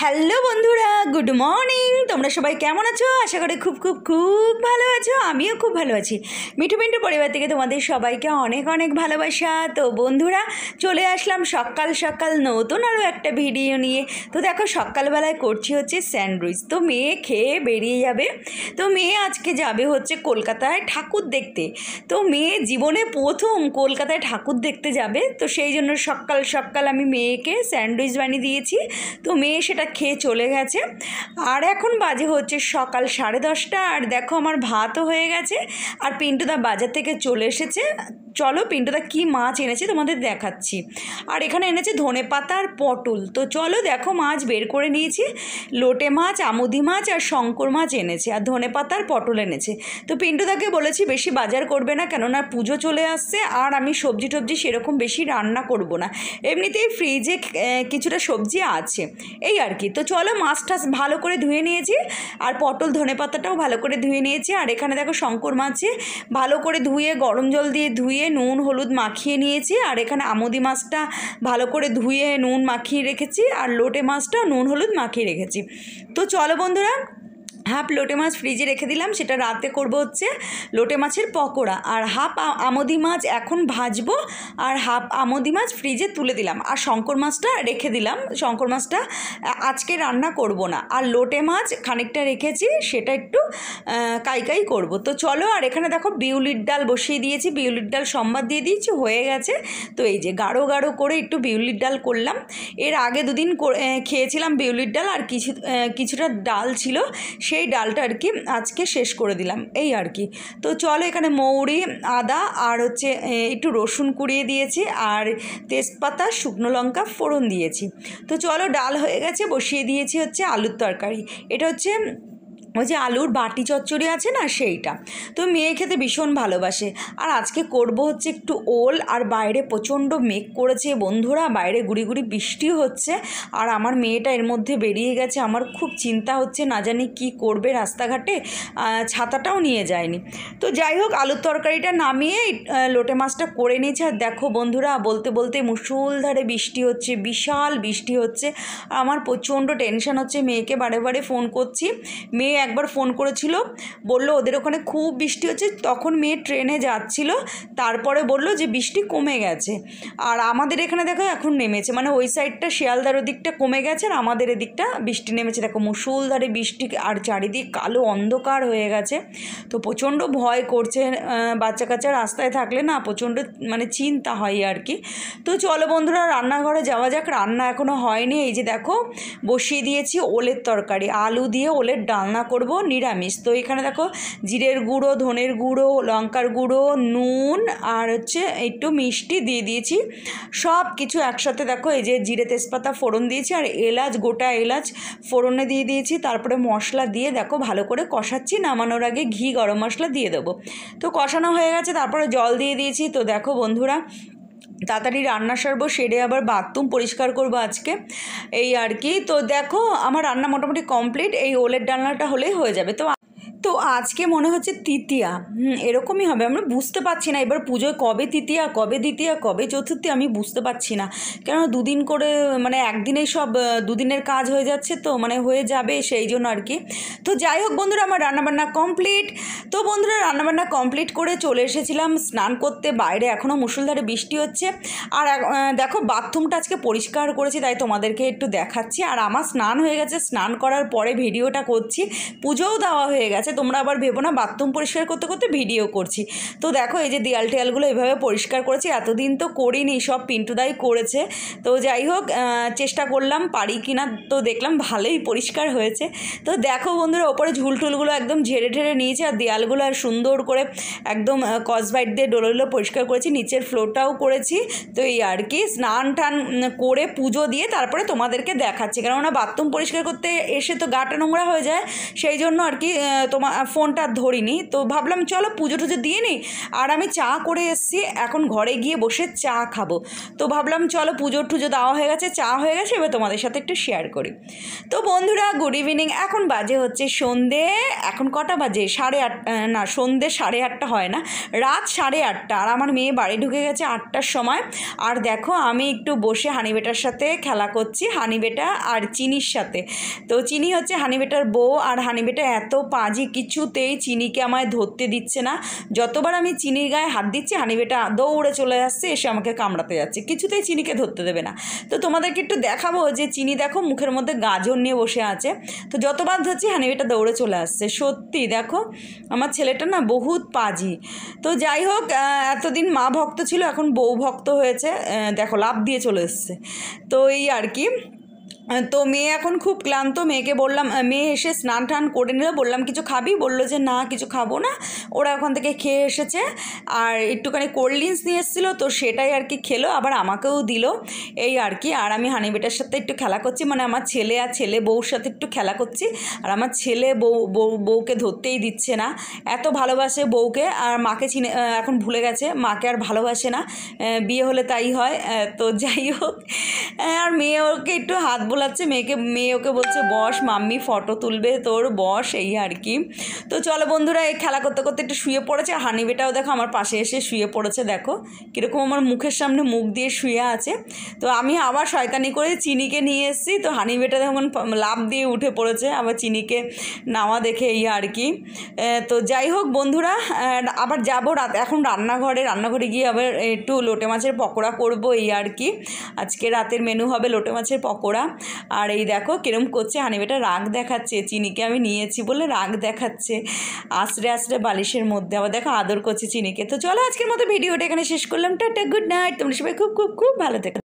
Hello বন্ধুরা, good morning. তোমরা সবাই কেমন আছো? আশা করি খুব খুব খুব ভালো আছো। আমিও খুব ভালো আছি। মিঠু মিন্টু পরিবার থেকে তোমাদের সবাইকে অনেক অনেক ভালোবাসা। তো বন্ধুরা, চলে আসলাম সকাল সকাল নতুন আরও একটা ভিডিও নিয়ে। তো দেখো, সকালবেলায় করছি হচ্ছে স্যান্ডউইচ। তো মেয়ে খেয়ে বেরিয়ে যাবে। তো মেয়ে আজকে যাবে হচ্ছে কলকাতায় ঠাকুর দেখতে। তো মেয়ে জীবনে প্রথম কলকাতায় ঠাকুর দেখতে যাবে। তো সেই জন্য সকাল সকাল আমি মেয়েকে স্যান্ডউইচ বানিয়ে দিয়েছি। তো মেয়ে সেটা খেয়ে চলে গেছে। আর এখন বাজে হচ্ছে সকাল 10:30। আর দেখো, আমার ভাতও হয়ে গেছে। আর পিন্টুদা বাজার থেকে চলে এসেছে। চলো পিন্টুদা কী মাছ এনেছে তোমাদের দেখাচ্ছি। আর এখানে এনেছে ধনেপাতা আর পটল। তো চলো দেখো, মাছ বের করে নিয়েছি। লোটে মাছ, আমুদি মাছ আর শঙ্কর মাছ এনেছে, আর ধনেপাতা আর পটল এনেছে। তো পিন্টুদাকে বলেছি বেশি বাজার করবে না, কেননা পুজো চলে আসছে। আর আমি সবজি টবজি সেরকম বেশি রান্না করব না, এমনিতেই ফ্রিজে কিছুটা সবজি আছে, এই আর কি। তো চলো, মাছটা ভালো করে ধুয়ে নিয়েছি, আর পটল ধনেপাতাটাও ভালো করে ধুয়ে নিয়েছি। আর এখানে দেখো, শঙ্কর মাছে ভালো করে ধুয়ে গরম জল দিয়ে ধুয়ে নুন হলুদ মাখিয়ে নিয়েছি। আর এখানে আমুদি মাছটা ভালো করে ধুয়ে নুন মাখিয়ে রেখেছি, আর লোটে মাছটা নুন হলুদ মাখিয়ে রেখেছি। তো চলো বন্ধুরা, হাফ লোটে মাছ ফ্রিজে রেখে দিলাম, সেটা রাতে করব হচ্ছে লোটে মাছের পকোড়া। আর হাফ আমুদি মাছ এখন ভাজবো, আর হাফ আমুদি মাছ ফ্রিজে তুলে দিলাম। আর শঙ্কর মাছটা রেখে দিলাম, শঙ্কর মাছটা আজকে রান্না করব না। আর লোটে মাছ খানিকটা রেখেছি, সেটা একটু কাই করব। তো চলো, আর এখানে দেখো বিউলির ডাল বসিয়ে দিয়েছি, বিউলির ডাল সম্বাদ দিয়ে দিয়েছি, হয়ে গেছে। তো এই যে গাঢ় গাঢ় করে একটু বিউলির ডাল করলাম। এর আগে দুদিন খেয়েছিলাম বিউলির ডাল, আর কিছুটা ডাল ছিল, সেই ডালটা আর কি আজকে শেষ করে দিলাম, এই আর কি। তো চলো, এখানে মৌরি, আদা আর হচ্ছে একটু রসুন কুড়িয়ে দিয়েছি, আর তেজপাতা শুকনো লঙ্কা ফোড়ন দিয়েছি। তো চলো, ডাল হয়ে গেছে, বসিয়ে দিয়েছি হচ্ছে আলুর তরকারি। এটা হচ্ছে ওই যে আলুর বাটি চচ্চড়ি আছে না, সেইটা। তো মেয়ে খেতে ভীষণ ভালোবাসে। আর আজকে করব হচ্ছে একটু ওল। আর বাইরে প্রচণ্ড মেঘ করেছে বন্ধুরা, বাইরে গুড়ি গুড়ি বৃষ্টি হচ্ছে। আর আমার মেয়েটা এর মধ্যে বেরিয়ে গেছে, আমার খুব চিন্তা হচ্ছে, না জানি কি করবে রাস্তাঘাটে, ছাতাটাও নিয়ে যায়নি। তো যাই হোক, আলুর তরকারিটা নামিয়ে লোটে মাছটা করে নিয়েছে। আর দেখো বন্ধুরা, বলতে বলতে মুষলধারে বৃষ্টি হচ্ছে, বিশাল বৃষ্টি হচ্ছে। আমার প্রচণ্ড টেনশন হচ্ছে, মেয়েকে বারে বারে ফোন করছি। মেয়ে একবার ফোন করেছিল, বললো ওদের ওখানে খুব বৃষ্টি হচ্ছে। তখন মেয়ে ট্রেনে যাচ্ছিল, তারপরে বললো যে বৃষ্টি কমে গেছে। আর আমাদের এখানে দেখো এখন নেমেছে, মানে ওই সাইডটা শিয়ালদার ওদিকটা কমে গেছে, আর আমাদের এদিকটা বৃষ্টি নেমেছে। দেখো মুষলধারে বৃষ্টি, আর চারিদিক কালো অন্ধকার হয়ে গেছে। তো প্রচণ্ড ভয় করছে, বাচ্চা কাচ্চা রাস্তায় থাকলে না প্রচণ্ড মানে চিন্তা হয় আর কি। তো চলো বন্ধুরা, রান্নাঘরে যাওয়া যাক। রান্না এখনও হয়নি। এই যে দেখো, বসিয়ে দিয়েছি ওলের তরকারি, আলু দিয়ে ওলের ডালনা করব নিরামিষ। তো এখানে দেখো, জিরের গুঁড়ো, ধনের গুঁড়ো, লঙ্কার গুঁড়ো, নুন আর হচ্ছে একটু মিষ্টি দিয়ে দিয়েছি, সব কিছু একসাথে। দেখো, এই যে জিরে তেজপাতা ফোড়ন দিয়েছি, আর এলাচ, গোটা এলাচ ফোড়নে দিয়ে দিয়েছি। তারপরে মশলা দিয়ে দেখো ভালো করে কষাচ্ছি, নামানোর আগে ঘি গরম মশলা দিয়ে দেবো। তো কষানো হয়ে গেছে, তারপরে জল দিয়ে দিয়েছি। তো দেখো বন্ধুরা, তাড়াতাড়ি রান্না সারবো, সেরে আবার বাথরুম পরিষ্কার করবো আজকে, এই আর কি। তো দেখো, আমার রান্না মোটামুটি কমপ্লিট, এই ওলের ডালনাটা হলেই হয়ে যাবে। তো আজকে মনে হচ্ছে তৃতীয়া, এরকমই হবে, আমরা বুঝতে পারছি না। এবার পুজোয় কবে তৃতীয়া, কবে দ্বিতীয়া, কবে চতুর্থী, আমি বুঝতে পারছি না। কেননা দুদিন করে, মানে একদিনেই সব দুদিনের কাজ হয়ে যাচ্ছে, তো মানে হয়ে যাবে সেই জন্য আর কি। তো যাই হোক বন্ধুরা, আমার রান্নাবান্না কমপ্লিট। তো বন্ধুরা, রান্নাবান্না কমপ্লিট করে চলে এসেছিলাম স্নান করতে। বাইরে এখনও মুষলধারে বৃষ্টি হচ্ছে। আর দেখো, বাথরুমটা আজকে পরিষ্কার করেছি, তাই তোমাদেরকে একটু দেখাচ্ছি। আর আমার স্নান হয়ে গেছে, স্নান করার পরে ভিডিওটা করছি, পুজোও দেওয়া হয়ে গেছে। তোমরা আবার ভেবো না বাথরুম পরিষ্কার করতে করতে ভিডিও করছি। তো দেখো, এই যে দেয়াল টেয়ালগুলো এভাবে পরিষ্কার করেছি, এতদিন তো করিনি, সব পিন্টুদাই করেছে। তো যাই হোক, চেষ্টা করলাম পারি কিনা, তো দেখলাম ভালোই পরিষ্কার হয়েছে। তো দেখো বন্ধুরা, ওপরে ঝুলটুলগুলো একদম ঝেড়ে ঝেড়ে নিয়েছি, আর দেয়ালগুলো আর সুন্দর করে একদম কসবাইট দিয়ে ডোলগুলো পরিষ্কার করেছি, নিচের ফ্লোরটাও করেছি। তো এই আর কি, স্নান টান করে পুজো দিয়ে তারপরে তোমাদেরকে দেখাচ্ছি, কেননা বাথরুম পরিষ্কার করতে এসে তো গাটা নোংরা হয়ে যায়, সেই জন্য আর কি ফোনটা ধরিনি, তো ভাবলাম চলো পুজো টুজো দিয়ে নিই। আর আমি চা করে এসেছি, এখন ঘরে গিয়ে বসে চা খাবো। তো ভাবলাম চলো পুজো টুজো দেওয়া হয়ে গেছে, চা হয়ে গেছে, এবার তোমাদের সাথে একটু শেয়ার করি। তো বন্ধুরা গুড ইভিনিং। এখন বাজে হচ্ছে সন্ধে, এখন কটা বাজে? 8:30, না সন্ধে 8:30 হয় না, রাত 8:30। আর আমার মেয়ে বাড়ি ঢুকে গেছে 8টার সময়। আর দেখো আমি একটু বসে হানিবেটার সাথে খেলা করছি, হানিবেটা আর চিনির সাথে। তো চিনি হচ্ছে হানিবেটার বউ, আর হানিবেটা এত পাজি, কিছুতেই চিনিকে আমায় ধরতে দিচ্ছে না। যতবার আমি চিনির গায়ে হাত দিচ্ছি হানিবেটা দৌড়ে চলে আসছে, এসে আমাকে কামড়াতে যাচ্ছে, কিছুতেই চিনিকে ধরতে দেবে না। তো তোমাদেরকে একটু দেখাবো যে চিনি দেখো মুখের মধ্যে গাজর নিয়ে বসে আছে, তো যতবার ধরছি হানিবেটা দৌড়ে চলে আসছে। সত্যি দেখো আমার ছেলেটা না বহুত পাজি। তো যাই হোক, এতদিন মা ভক্ত ছিল, এখন বউ ভক্ত হয়েছে, দেখো লাফ দিয়ে চলে এসছে। তো এই আর কি। তো মেয়ে এখন খুব ক্লান্ত, মেয়েকে বললাম, মেয়ে এসে স্নান টান করে নিল, বললাম কিছু খাবি? বললো যে না কিছু খাবো না। ওরা ওখান থেকে খেয়ে এসেছে, আর একটুখানি কোল্ড ড্রিঙ্কস নিয়ে এসেছিলো, তো সেটাই আর কি খেলো, আবার আমাকেও দিল, এই আর কি। আর আমি হানিবেটার সাথে একটু খেলা করছি, মানে আমার ছেলে আর ছেলে বউর সাথে একটু খেলা করছি। আর আমার ছেলে বউকে ধরতেই দিচ্ছে না, এত ভালোবাসে বউকে, আর মাকে চিনে এখন ভুলে গেছে, মাকে আর ভালোবাসে না, বিয়ে হলে তাই হয়। তো যাই হোক, আর মেয়ে ওকে একটু হাত বোলাচ্ছে, মেয়ে ওকে বলছে বস মাম্মি ফটো তুলবে তোর, বস, এই আর কি। তো চলো বন্ধুরা, এই খেলা করতে করতে একটু শুয়ে পড়েছে। আর হানিবেটাও দেখো আমার পাশে এসে শুয়ে পড়েছে, দেখো কীরকম আমার মুখের সামনে মুখ দিয়ে শুয়ে আছে। তো আমি আবার শয়তানি করে চিনিকে নিয়ে এসেছি, তো হানিবেটা যখন লাফ দিয়ে উঠে পড়েছে, আবার চিনিকে নাওয়া দেখে, এই আর কি। তো যাই হোক বন্ধুরা, আবার যাবো এখন রান্নাঘরে গিয়ে আবার একটু লোটে মাছের পকোড়া করবো, এই আর কি। আজকে রাতের মেনু হবে লোটে মাছের পকোড়া। আর এই দেখো কিরম করছে হানিবেটা, রাগ দেখাচ্ছে, চিনিকে আমি নিয়েছি বলে রাগ দেখাচ্ছে, আশ্রে আশ্রে বালিশের মধ্যে, আবার দেখো আদর করছে চিনিকে। তো চলো আজকের মতো ভিডিওটা এখানে শেষ করলাম, টাটা, গুড নাইট, তোমরা সবাই খুব খুব খুব ভালো থেকো।